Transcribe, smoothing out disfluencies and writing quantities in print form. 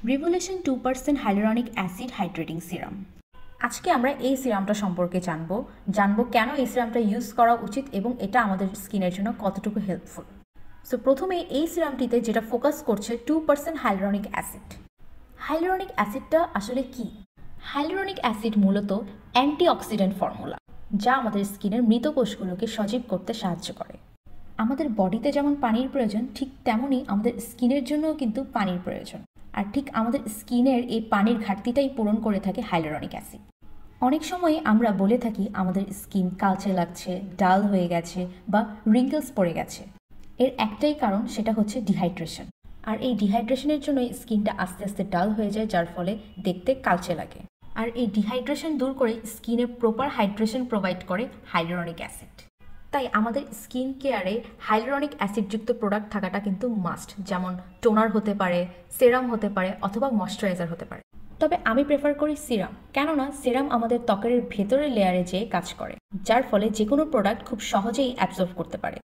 Revolution 2% hyaluronic acid hydrating serum. আজকে আমরা এই সিরামটা সম্পর্কে জানবো কেন এই সিরামটা ইউজ করা উচিত এবং এটা আমাদের স্কিনের জন্য কতটুকু হেল্পফুল। সো প্রথমে এই সিরামটিতে যেটা ফোকাস করছে 2% হাইলুরনিক অ্যাসিড। হাইলুরনিক অ্যাসিডটা আসলে কি? হাইলুরনিক অ্যাসিড মূলত অ্যান্টিঅক্সিডেন্ট ফর্মুলা, যা আমাদের স্কিনের মৃত কোষগুলোকে সজীব করতে সাহায্য করে। আমাদের বডিতে যেমন পানির প্রয়োজন, ঠিক তেমনই আমাদের স্কিনের জন্যও কিন্তু পানির প্রয়োজন। আর ঠিক আমাদের স্কিনের এই পানির ঘাটতিটাই পূরণ করে থাকে হাইলুরনিক অ্যাসিড। অনেক সময় আমরা বলে থাকি আমাদের স্কিন কালচে লাগছে, ডাল হয়ে গেছে বা রিঙ্কেলস পড়ে গেছে। এর একটাই কারণ, সেটা হচ্ছে ডিহাইড্রেশন। আর এই ডিহাইড্রেশনের জন্যই স্কিনটা আস্তে আস্তে ডাল হয়ে যায়, যার ফলে দেখতে কালচে লাগে। আর এই ডিহাইড্রেশন দূর করে স্কিনে প্রপার হাইড্রেশন প্রোভাইড করে হাইলুরনিক অ্যাসিড। তাই আমাদের স্কিন কেয়ারে হাইলুরনিক অ্যাসিডযুক্ত প্রোডাক্ট থাকাটা কিন্তু মাস্ট, যেমন টোনার হতে পারে, সেরাম হতে পারে অথবা ময়শ্চারাইজার হতে পারে। তবে আমি প্রেফার করি সিরাম, কেননা সিরাম আমাদের ত্বকের ভেতরের লেয়ারে যেয়ে কাজ করে, যার ফলে যে কোনো প্রোডাক্ট খুব সহজেই অ্যাবজর্ব করতে পারে।